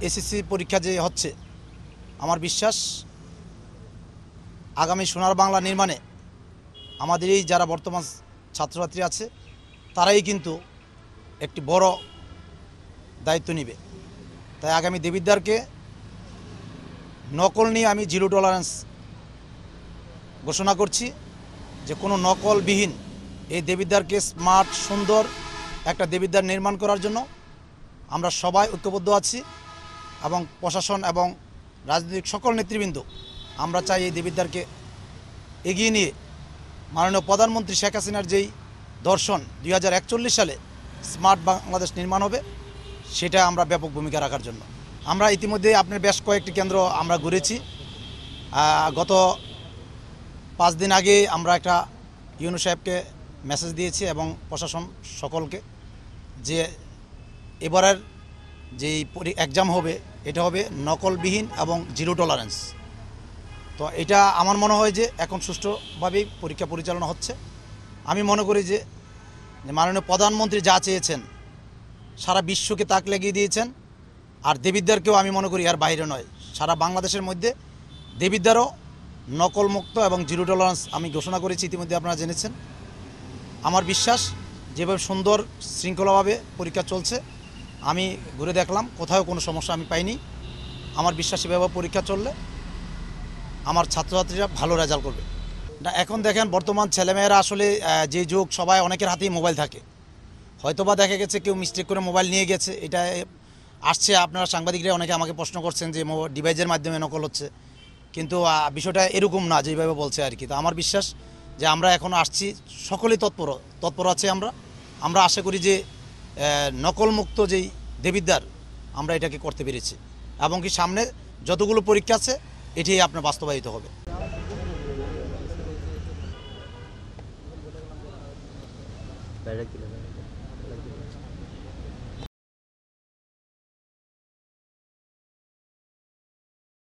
SSC পরীক্ষা যে হচ্ছে, আমার বিশ্বাস আগামী সোনার বাংলা নির্মাণে আমাদের এই যারা বর্তমান ছাত্রছাত্রী আছে তারাই কিন্তু একটি বড় দায়িত্ব নেবে। তাই আগামী দেবিদ্বারকে নকল নিয়ে আমি জিরো টলারেন্স ঘোষণা করছি, যে কোনো নকলবিহীন এই দেবিদ্বারকে স্মার্ট সুন্দর একটা দেবিদ্বার নির্মাণ করার জন্য আমরা সবাই ঐক্যবদ্ধ আছি এবং প্রশাসন এবং রাজনৈতিক সকল নেতৃবৃন্দ আমরা চাই এই দেবিদ্বারকে এগিয়ে নিয়ে মাননীয় প্রধানমন্ত্রী শেখ হাসিনার যেই দর্শন 2041 সালে স্মার্ট বাংলাদেশ নির্মাণ হবে, সেটা আমরা ব্যাপক ভূমিকা রাখার জন্য আমরা ইতিমধ্যে আপনার বেশ কয়েকটি কেন্দ্র আমরা ঘুরেছি। গত 5 দিন আগে আমরা একটা ইউনূস সাহেবকে মেসেজ দিয়েছি এবং প্রশাসন সকলকে, যে এবারের যেই এক্সাম হবে এটা হবে নকলবিহীন এবং জিরো টলারেন্স। তো এটা আমার মনে হয় যে এখন সুষ্ঠুভাবেই পরীক্ষা পরিচালনা হচ্ছে। আমি মনে করি যে মাননীয় প্রধানমন্ত্রী যা চেয়েছেন সারা বিশ্বকে তাক লাগিয়ে দিয়েছেন, আর দেবিদ্বারকেও আমি মনে করি এর বাইরে নয়, সারা বাংলাদেশের মধ্যে দেবিদ্বারও নকলমুক্ত এবং জিরো টলারেন্স আমি ঘোষণা করেছি, ইতিমধ্যে আপনারা জেনেছেন। আমার বিশ্বাস যেভাবে সুন্দর শৃঙ্খলাভাবে পরীক্ষা চলছে, আমি ঘুরে দেখলাম কোথাও কোনো সমস্যা আমি পাইনি। আমার বিশ্বাস এভাবে পরীক্ষা চললে আমার ছাত্রছাত্রীরা ভালো রেজাল্ট করবে। না, এখন দেখেন বর্তমান ছেলেমেয়েরা আসলে যে যুগ, সবাই অনেকের হাতেই মোবাইল থাকে, হয়তোবা দেখা গেছে কেউ মিস্টেক করে মোবাইল নিয়ে গেছে, এটা আসছে। আপনারা সাংবাদিকরা অনেকে আমাকে প্রশ্ন করছেন যে ডিভাইসের মাধ্যমে নকল হচ্ছে, কিন্তু বিষয়টা এরকম না যেভাবে বলছে আর কি। তো আমার বিশ্বাস যে আমরা এখন আসছি, সকলেই তৎপর আছে। আমরা আশা করি যে নকলমুক্ত যেই দেবিদ্বার আমরা এটাকে করতে পেরেছি, এবং কি সামনে যতগুলো পরীক্ষা আছে এটি আপনার বাস্তবায়িত হবে। বাইরে